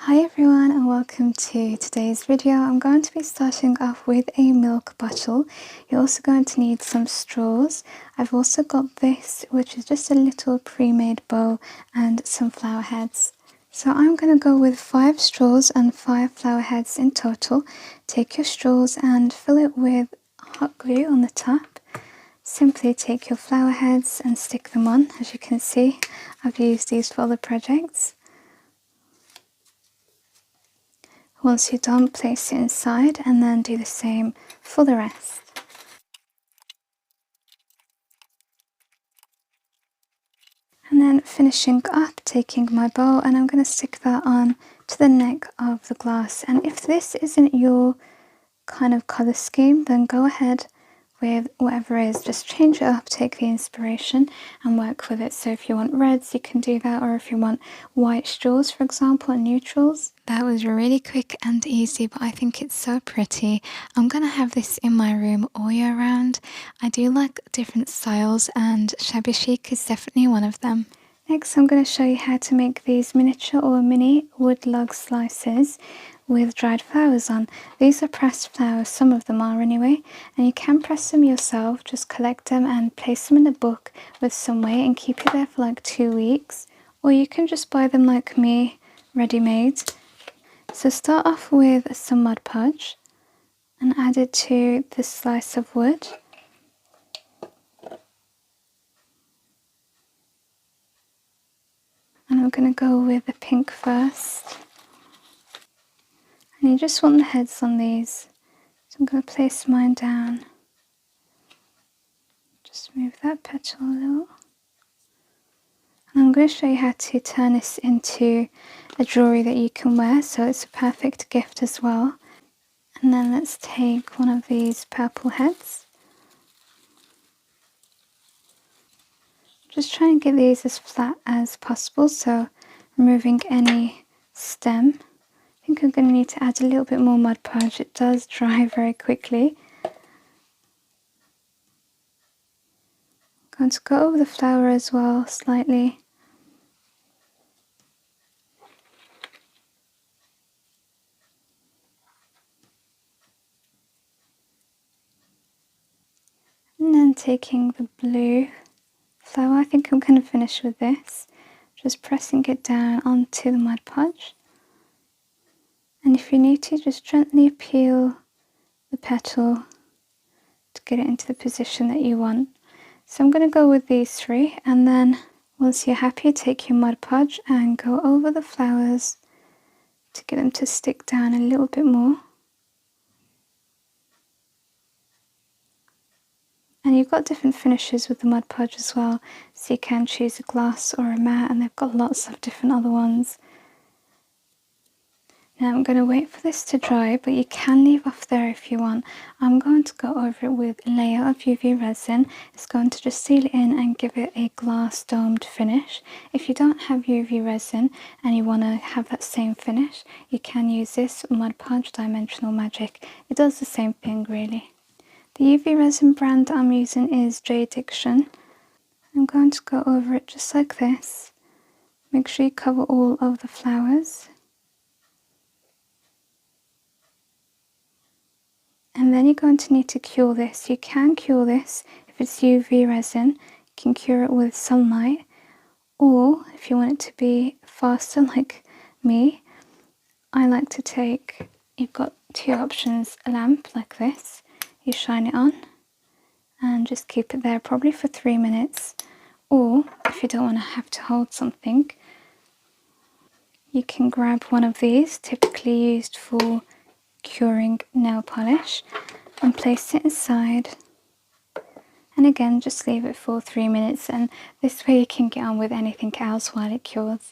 Hi everyone and welcome to today's video. I'm going to be starting off with a milk bottle. You're also going to need some straws. I've also got this, which is just a little pre-made bow and some flower heads. So I'm going to go with 5 straws and 5 flower heads in total. Take your straws and fill it with hot glue on the top. Simply take your flower heads and stick them on. As you can see, I've used these for other projects. Once you're done, place it inside and then do the same for the rest. And then finishing up, taking my bow, and I'm going to stick that on to the neck of the glass. And if this isn't your kind of colour scheme, then go ahead with whatever is. Just change it up, take the inspiration and work with it. So if you want reds, you can do that, or if you want white straws, for example, and neutrals. That was really quick and easy, but I think it's so pretty. I'm gonna have this in my room all year round. I do like different styles, and Shabby Chic is definitely one of them. Next, I'm going to show you how to make these miniature or mini wood log slices with dried flowers on. These are pressed flowers, some of them are anyway, and you can press them yourself. Just collect them and place them in a book with some weight and keep it there for like 2 weeks, or you can just buy them like me, ready-made. So start off with some Mod Podge and add it to this slice of wood. And I'm going to go with the pink first. And you just want the heads on these. So I'm going to place mine down. Just move that petal a little. And I'm going to show you how to turn this into a jewellery that you can wear, so it's a perfect gift as well. And then let's take one of these purple heads. Just try and get these as flat as possible, so removing any stem. I think I'm going to need to add a little bit more Mod Podge. It does dry very quickly. I'm going to go over the flower as well slightly. And then taking the blue flower, I think I'm going to finish with this. Just pressing it down onto the Mod Podge. And if you need to, just gently peel the petal to get it into the position that you want. So I'm going to go with these 3, and then once you're happy, take your Mod Podge and go over the flowers to get them to stick down a little bit more. And you've got different finishes with the Mod Podge as well, so you can choose a gloss or a matte, and they've got lots of different other ones. Now I'm going to wait for this to dry, but you can leave off there if you want. I'm going to go over it with a layer of UV resin. It's going to just seal it in and give it a glass domed finish. If you don't have UV resin and you want to have that same finish, you can use this Mod Podge Dimensional Magic. It does the same thing really. The UV resin brand I'm using is J-Diction. I'm going to go over it just like this. Make sure you cover all of the flowers. And then you're going to need to cure this. You can cure this if it's UV resin. You can cure it with sunlight. Or if you want it to be faster like me, I like to take, you've got 2 options, a lamp like this. You shine it on and just keep it there probably for 3 minutes. Or if you don't want to have to hold something, you can grab one of these, typically used for curing nail polish, and place it inside, and again just leave it for 3 minutes, and this way you can get on with anything else while it cures.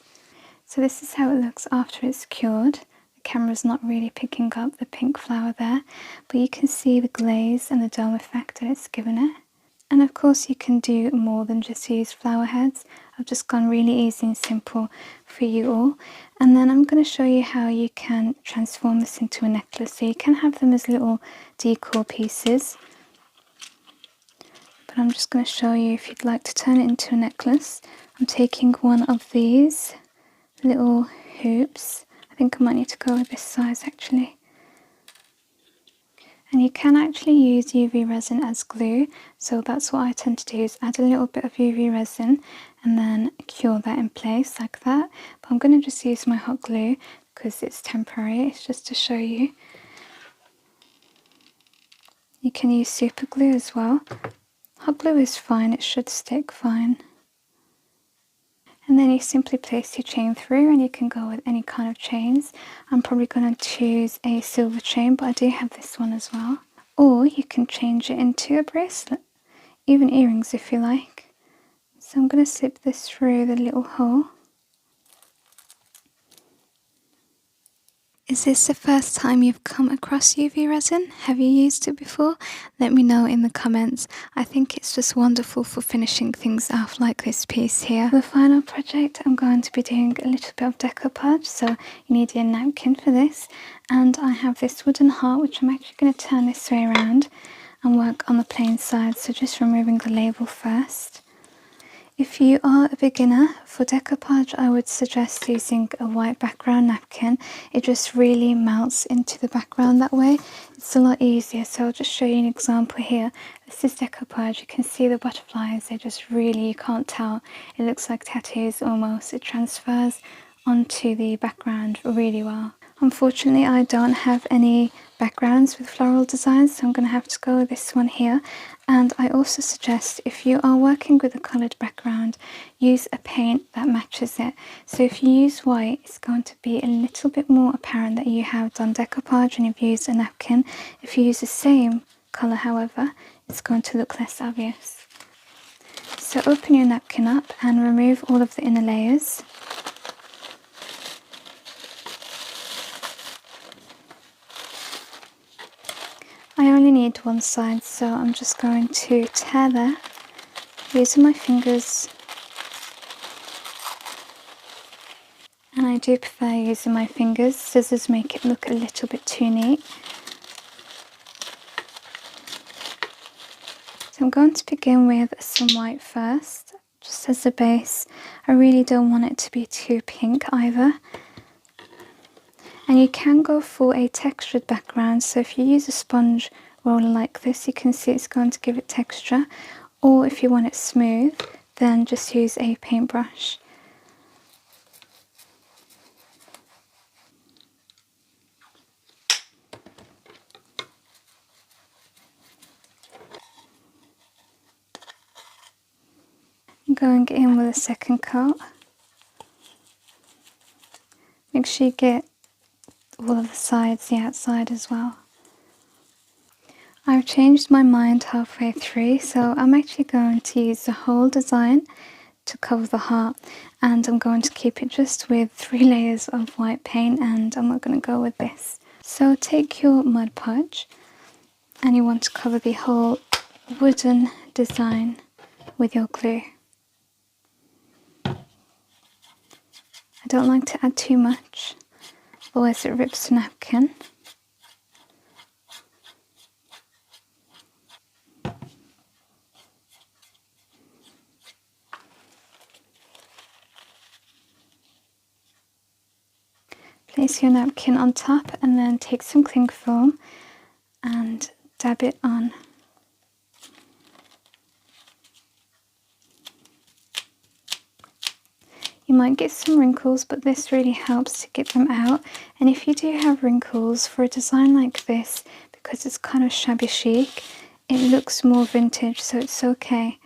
So this is how it looks after it's cured. The camera's not really picking up the pink flower there, but you can see the glaze and the dome effect that it's given it. And of course you can do more than just use flower heads. I've just gone really easy and simple for you all. And then I'm going to show you how you can transform this into a necklace. So you can have them as little decor pieces. But I'm just going to show you if you'd like to turn it into a necklace. I'm taking one of these little hoops. I think I might need to go with this size actually. And you can actually use UV resin as glue, so that's what I tend to do, is add a little bit of UV resin and then cure that in place like that. But I'm going to just use my hot glue because it's temporary, it's just to show you. You can use super glue as well. Hot glue is fine, it should stick fine. And then you simply place your chain through, and you can go with any kind of chains. I'm probably going to choose a silver chain, but I do have this one as well. Or you can change it into a bracelet, even earrings if you like. So I'm going to slip this through the little hole. Is this the first time you've come across UV resin? Have you used it before? Let me know in the comments. I think it's just wonderful for finishing things off like this piece here. For the final project, I'm going to be doing a little bit of decoupage, so you need a napkin for this. And I have this wooden heart, which I'm actually going to turn this way around and work on the plain side, so just removing the label first. If you are a beginner, for decoupage I would suggest using a white background napkin. It just really melts into the background that way. It's a lot easier, so I'll just show you an example here. This is decoupage. You can see the butterflies, they're just really, you can't tell. It looks like tattoos almost. It transfers onto the background really well. Unfortunately, I don't have any backgrounds with floral designs, so I'm going to have to go with this one here. And I also suggest, if you are working with a coloured background, use a paint that matches it. So if you use white, it's going to be a little bit more apparent that you have done decoupage and you've used a napkin. If you use the same colour, however, it's going to look less obvious. So open your napkin up and remove all of the inner layers. I only need one side, so I'm just going to tear that using my fingers. And I do prefer using my fingers. Scissors make it look a little bit too neat. So I'm going to begin with some white first, just as a base. I really don't want it to be too pink either. And you can go for a textured background, so if you use a sponge roller like this, you can see it's going to give it texture. Or if you want it smooth, then just use a paintbrush. I'm going in with a second coat. Make sure you get all of the sides, the outside as well. I've changed my mind halfway through, so I'm actually going to use the whole design to cover the heart, and I'm going to keep it just with 3 layers of white paint, and I'm not going to go with this. So take your Mod Podge and you want to cover the whole wooden design with your glue. I don't like to add too much, otherwise it rips the napkin. Place your napkin on top and then take some cling film and dab it on. You might get some wrinkles, but this really helps to get them out. And if you do have wrinkles, for a design like this, because it's kind of shabby chic, it looks more vintage, so it's okay.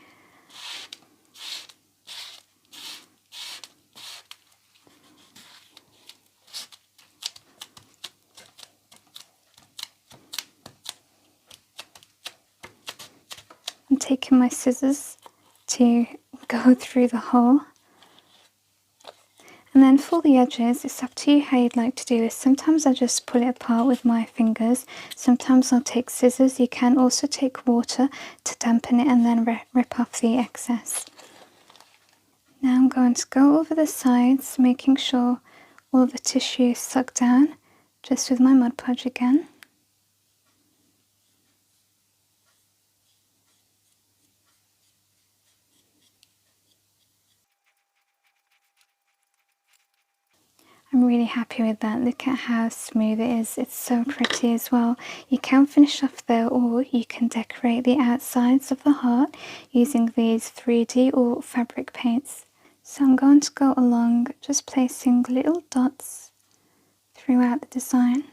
I'm taking my scissors to go through the hole. And then for the edges, it's up to you how you'd like to do this. Sometimes I just pull it apart with my fingers. Sometimes I'll take scissors. You can also take water to dampen it and then rip off the excess. Now I'm going to go over the sides, making sure all of the tissue is sucked down, just with my Mod Podge again. I'm really happy with that. Look at how smooth it is. It's so pretty as well. You can finish off there, or you can decorate the outsides of the heart using these 3D or fabric paints. So I'm going to go along just placing little dots throughout the design.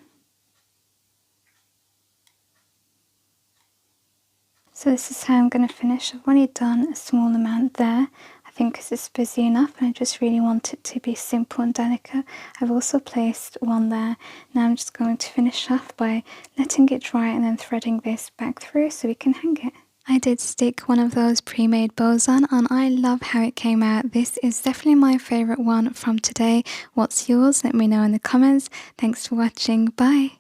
So this is how I'm going to finish. I've only done a small amount there, I think, because it's busy enough and I just really want it to be simple and delicate. I've also placed one there. Now I'm just going to finish off by letting it dry and then threading this back through so we can hang it. I did stick one of those pre-made bows on and I love how it came out. This is definitely my favourite one from today. What's yours? Let me know in the comments. Thanks for watching. Bye.